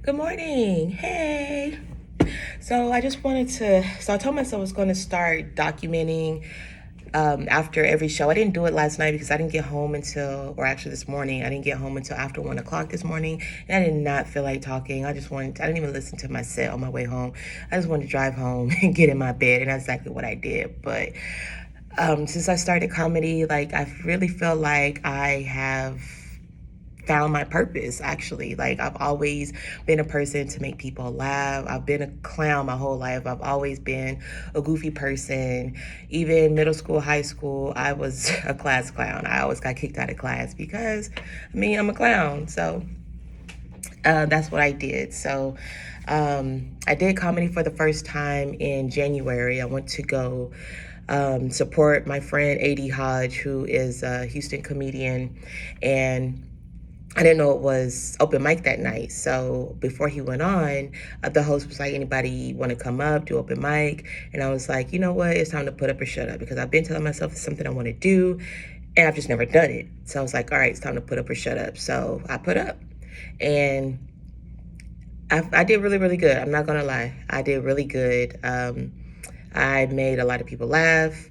Good morning. Hey. So I told myself I was going to start documenting after every show. I didn't do it last night because I didn't get home until, or actually this morning, I didn't get home until after 1 o'clock this morning. And I did not feel like talking. I didn't even listen to my set on my way home. I just wanted to drive home and get in my bed. And that's exactly what I did. But since I started comedy, like I really feel like I have found my purpose actually. Like I've always been a person to make people laugh. I've been a clown my whole life. I've always been a goofy person. Even middle school, high school, I was a class clown. I always got kicked out of class because I'm a clown. So that's what I did. I did comedy for the first time in January. I went to go support my friend AD Hodge, who is a Houston comedian, and I didn't know it was open mic that night. So before he went on, the host was like, anybody want to come up, do open mic? And I was like, you know what? It's time to put up or shut up because I've been telling myself it's something I want to do and I've just never done it. So I was like, all right, it's time to put up or shut up. So I put up and I did really, really good. I'm not going to lie. I did really good. I made a lot of people laugh.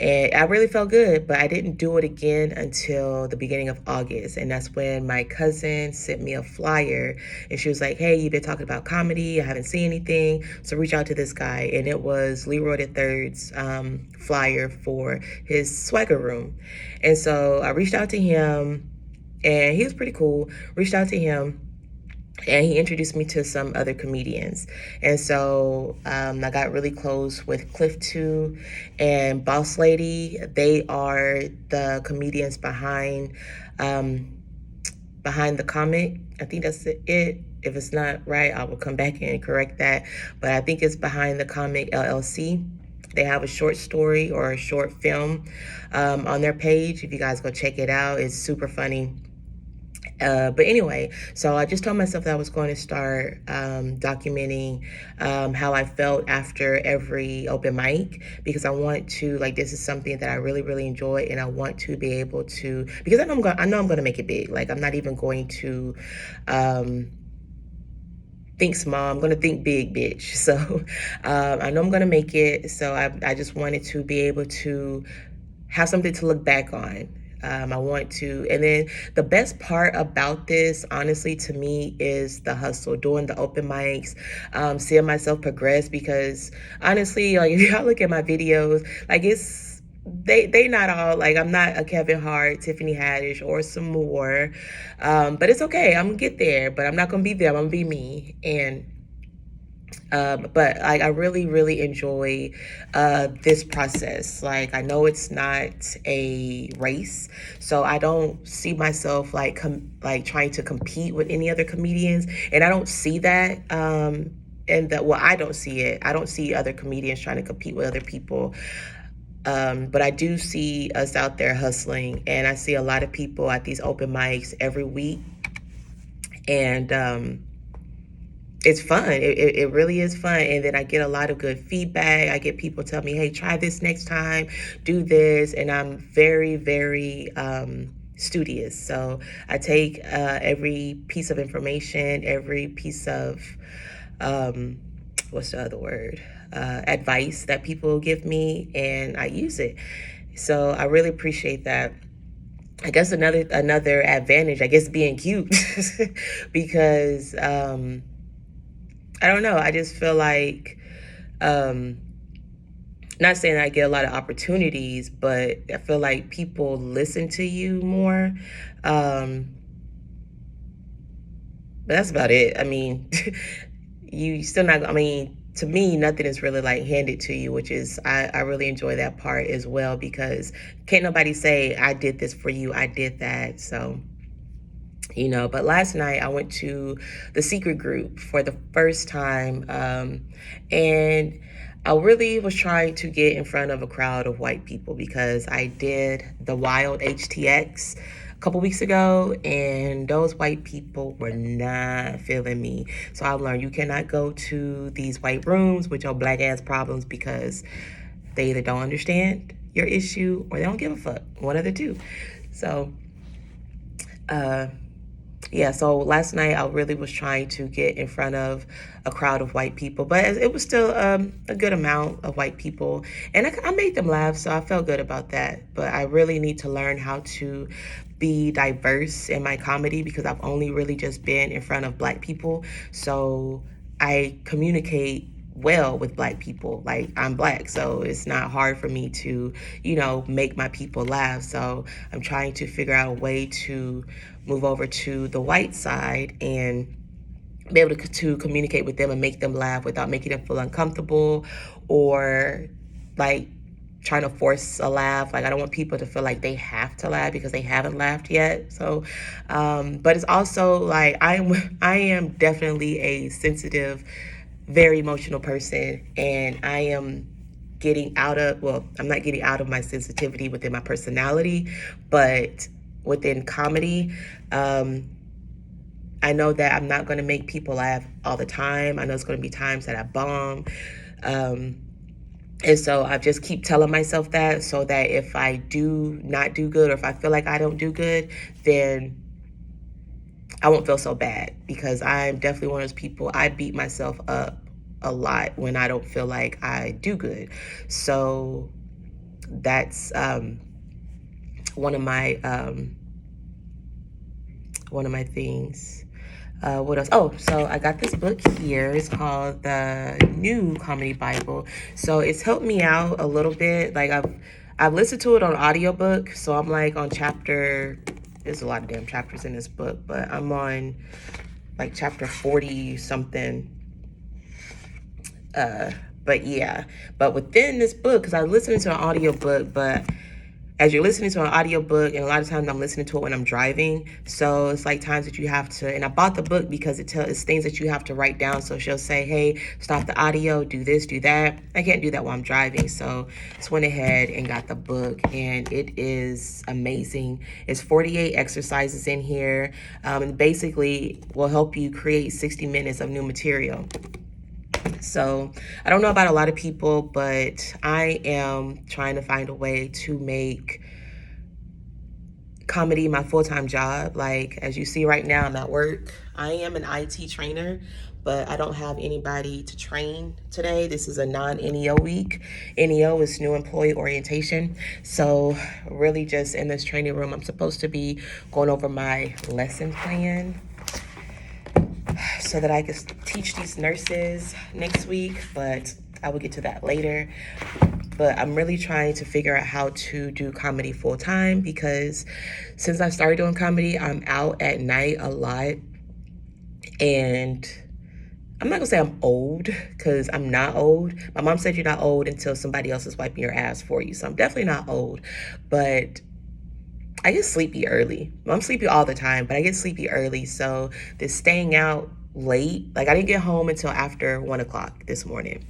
And I really felt good, but I didn't do it again until the beginning of August. And that's when my cousin sent me a flyer and she was like, hey, you've been talking about comedy. I haven't seen anything. So reach out to this guy. And it was Leroy the Third's flyer for his swagger room. And so I reached out to him and he was pretty cool. Reached out to him and he introduced me to some other comedians. And so I got really close with Cliff 2 and Boss Lady. They are the comedians behind the comic. I think that's it. If it's not right, I will come back and correct that. But I think it's Behind the Comic LLC. They have a short story or a short film on their page. If you guys go check it out, it's super funny. But anyway, so I just told myself that I was going to start documenting how I felt after every open mic because I want to, like, this is something that I really, really enjoy, and I want to be able to, because I know I'm going to make it big. Like, I'm not even going to think small. I'm going to think big, bitch. So I know I'm going to make it. So I just wanted to be able to have something to look back on. I want to, and then the best part about this, honestly, to me, is the hustle, doing the open mics, seeing myself progress. Because honestly, like if y'all look at my videos, like they not all like I'm not a Kevin Hart, Tiffany Haddish, or some more, but it's okay. I'm gonna get there, but I'm not gonna be there. I'm gonna be me, and but like I really, really enjoy this process. Like I know it's not a race, so I don't see myself like like trying to compete with any other comedians, and I don't see that. And that well, I don't see it. I don't see other comedians trying to compete with other people. But I do see us out there hustling, and I see a lot of people at these open mics every week, and it's fun. It really is fun. And then I get a lot of good feedback. I get people tell me, hey, try this next time, do this. And I'm very, very studious. So I take every piece of information, every piece of, what's the other word? Advice that people give me, and I use it. So I really appreciate that. I guess another advantage, I guess, being cute, because I don't know. I just feel like, not saying I get a lot of opportunities, but I feel like people listen to you more. But that's about it. I mean, you still not, I mean, to me, nothing is really like handed to you, which is, I really enjoy that part as well because can't nobody say, I did this for you, I did that. So, but last night I went to the secret group for the first time, and I really was trying to get in front of a crowd of white people because I did the Wild HTX a couple weeks ago, and those white people were not feeling me. So I learned you cannot go to these white rooms with your black ass problems because they either don't understand your issue or they don't give a fuck, one of the two. So yeah, so last night I really was trying to get in front of a crowd of white people, but it was still a good amount of white people, and I made them laugh, so I felt good about that. But I really need to learn how to be diverse in my comedy because I've only really just been in front of black people, so I communicate well with black people. Like, I'm black, so it's not hard for me to, make my people laugh. So I'm trying to figure out a way to move over to the white side and be able to communicate with them and make them laugh without making them feel uncomfortable or like trying to force a laugh. Like, I don't want people to feel like they have to laugh because they haven't laughed yet. So, but it's also like I am definitely a sensitive, very emotional person, and I am getting out of, well, I'm not getting out of my sensitivity within my personality, but within comedy, I know that I'm not going to make people laugh all the time. I know it's going to be times that I bomb. And so I just keep telling myself that, so that if I do not do good, or if I feel like I don't do good, then I won't feel so bad, because I'm definitely one of those people, I beat myself up a lot when I don't feel like I do good. So that's one of my things. What else? Oh, so I got this book here. It's called The New Comedy Bible. So it's helped me out a little bit. Like, I've listened to it on audiobook, so I'm like on chapter, there's a lot of damn chapters in this book, but I'm on like chapter 40 something. But yeah, but within this book, because I was listening to an audiobook, but as you're listening to an audiobook, and a lot of times I'm listening to it when I'm driving, so it's like times that you have to, and I bought the book because it's things that you have to write down. So she'll say, hey, stop the audio, do this, do that. I can't do that while I'm driving, so just went ahead and got the book, and it is amazing. It's 48 exercises in here, and basically will help you create 60 minutes of new material. So I don't know about a lot of people, but I am trying to find a way to make comedy my full-time job. Like, as you see right now, I'm at work. I am an IT trainer, but I don't have anybody to train today. This is a non-NEO week. NEO is new employee orientation. So really just in this training room, I'm supposed to be going over my lesson plan so that I can teach these nurses next week, but I will get to that later. But I'm really trying to figure out how to do comedy full time, because since I started doing comedy, I'm out at night a lot. And I'm not gonna say I'm old, because I'm not old. My mom said you're not old until somebody else is wiping your ass for you. So I'm definitely not old, but I get sleepy early. Well, I'm sleepy all the time, but I get sleepy early. So this staying out late, like I didn't get home until after 1 o'clock this morning,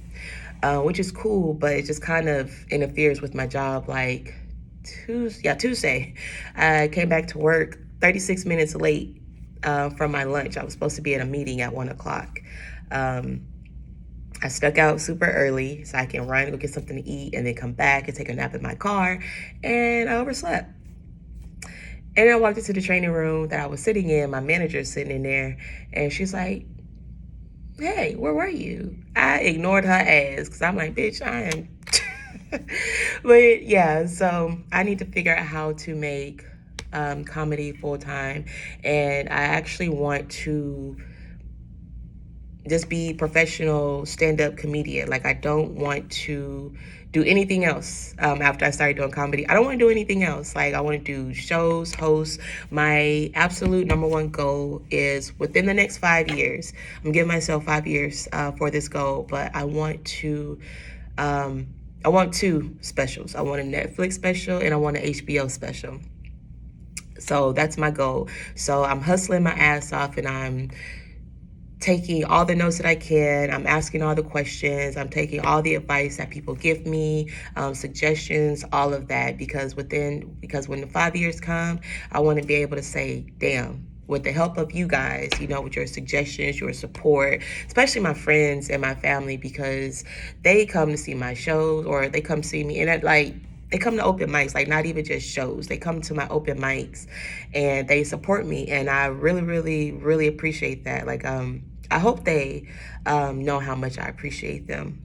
which is cool, but it just kind of interferes with my job. Like Tuesday, I came back to work 36 minutes late from my lunch. I was supposed to be at a meeting at 1 o'clock. I stuck out super early so I can run and go get something to eat and then come back and take a nap in my car, and I overslept. And I walked into the training room that I was sitting in. My manager's sitting in there, and she's like, hey, where were you? I ignored her ass because I'm like, bitch, I am. But yeah, so I need to figure out how to make comedy full time. And I actually want to just be professional stand-up comedian. Like, I don't want to do anything else after I started doing comedy. I don't want to do anything else. Like, I want to do shows, host. My absolute number one goal is within the next 5 years. I'm giving myself 5 years for this goal, but I want to, I want 2 specials. I want a Netflix special and I want an HBO special. So that's my goal. So I'm hustling my ass off, and I'm taking all the notes that I can. I'm asking all the questions. I'm taking all the advice that people give me, suggestions, all of that, because when the 5 years come, I want to be able to say, damn, with the help of you guys, with your suggestions, your support, especially my friends and my family, because they come to see my shows or they come see me, and they come to open mics, like not even just shows. They come to my open mics and they support me. And I really, really, really appreciate that. Like, I hope they know how much I appreciate them,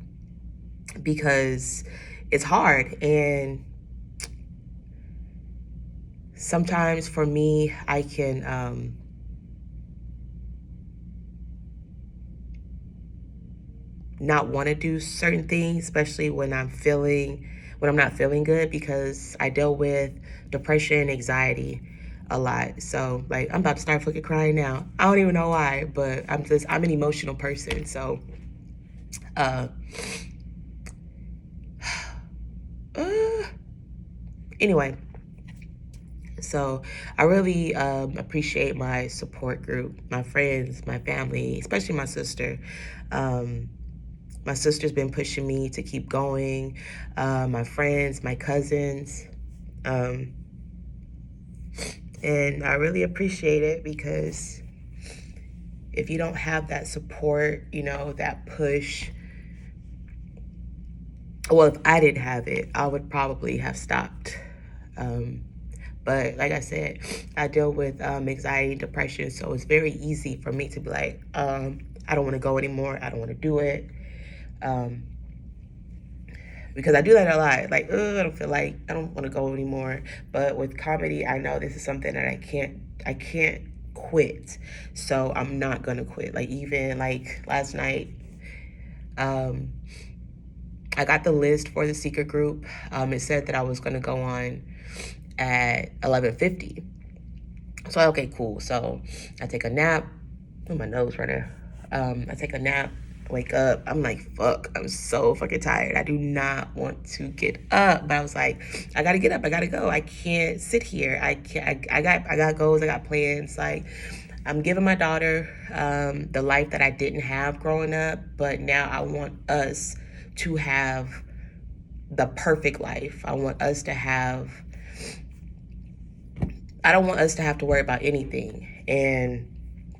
because it's hard. And sometimes for me, I can not want to do certain things, especially when I'm not feeling good, because I deal with depression and anxiety a lot. So like, I'm about to start fucking crying now. I don't even know why, but I'm an emotional person. So uh, anyway, so I really appreciate my support group, my friends, my family, especially my sister. My sister's been pushing me to keep going. My friends, my cousins. And I really appreciate it, because if you don't have that support, that push, well, if I didn't have it, I would probably have stopped. But like I said, I deal with anxiety and depression, so it's very easy for me to be like, I don't want to go anymore. I don't want to do it. Because I do that a lot. Like, I don't want to go anymore. But with comedy, I know this is something that I can't quit. So I'm not going to quit. Like, even like last night, I got the list for the secret group. It said that I was going to go on at 11:50. So, okay, cool. So I take a nap. Oh, my nose right there. I take a nap, wake up. I'm like, fuck, I'm so fucking tired. I do not want to get up. But I was like, I gotta get up. I gotta go. I can't sit here. I got goals. I got plans. Like, I'm giving my daughter the life that I didn't have growing up, but now I want us to have the perfect life. I don't want us to have to worry about anything. And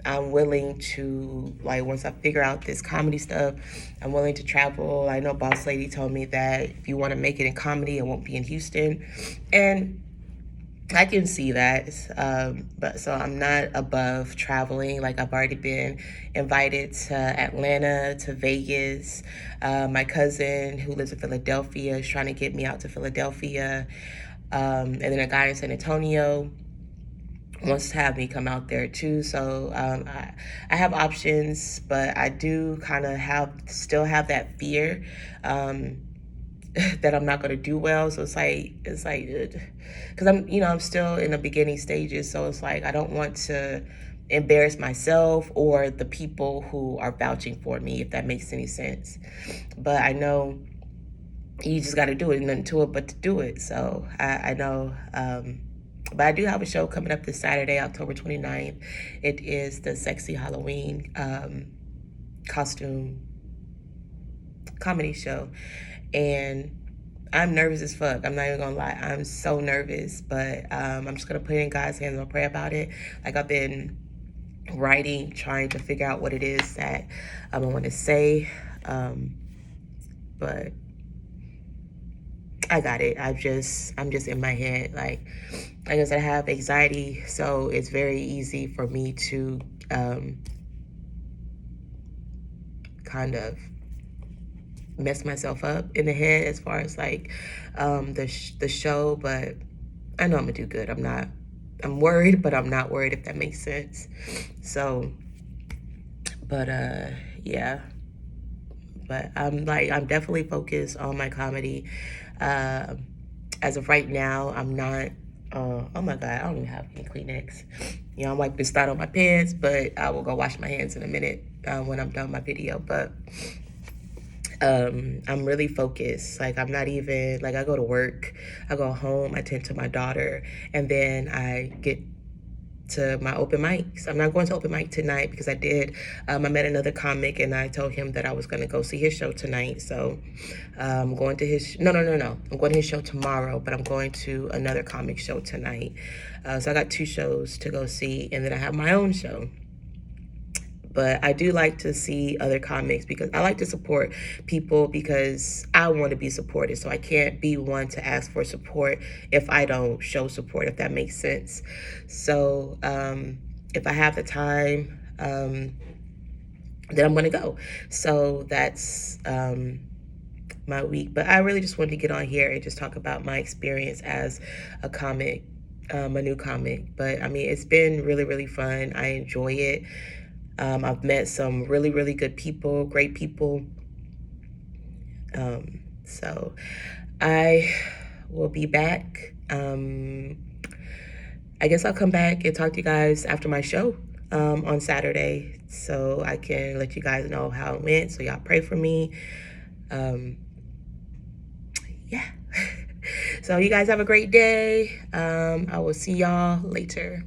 I'm willing to, like, once I figure out this comedy stuff, I'm willing to travel. I know Boss Lady told me that if you want to make it in comedy, it won't be in Houston. And I can see that. But so I'm not above traveling. Like, I've already been invited to Atlanta, to Vegas. My cousin who lives in Philadelphia is trying to get me out to Philadelphia. And then a guy in San Antonio wants to have me come out there too. So I have options, but I do kind of still have that fear that I'm not going to do well. So it's like, because I'm still in the beginning stages. So it's like, I don't want to embarrass myself or the people who are vouching for me, if that makes any sense. But I know you just got to do it, nothing to it but to do it. So I know, but I do have a show coming up this Saturday, October 29th. It is the Sexy Halloween costume comedy show. And I'm nervous as fuck. I'm not even gonna lie. I'm so nervous, but I'm just gonna put it in God's hands and pray about it. Like, I've been writing, trying to figure out what it is that I want to say. But I got it. I'm just in my head. Like I said, I have anxiety, so it's very easy for me to kind of mess myself up in the head as far as like the show. But I know I'm gonna do good. I'm worried, but I'm not worried, if that makes sense. So, but yeah. But I'm definitely focused on my comedy. As of right now, I'm not, oh my God, I don't even have any Kleenex. I'm wiping snot on my pants, but I will go wash my hands in a minute when I'm done my video. But I'm really focused. Like, I'm not even, like, I go to work, I go home, I tend to my daughter, and then I get to my open mics. I'm not going to open mic tonight because I met another comic and I told him that I was going to go see his show tonight. So I'm going to his, no. I'm going to his show tomorrow, but I'm going to another comic show tonight. So I got 2 shows to go see, and then I have my own show. But I do like to see other comics because I like to support people because I want to be supported. So I can't be one to ask for support if I don't show support, if that makes sense. So if I have the time, then I'm going to go. So that's my week. But I really just wanted to get on here and just talk about my experience as a comic, a new comic. But I mean, it's been really, really fun. I enjoy it. I've met some really, really good people, great people. So I will be back. I guess I'll come back and talk to you guys after my show on Saturday so I can let you guys know how it went. So y'all pray for me. Yeah. So you guys have a great day. I will see y'all later.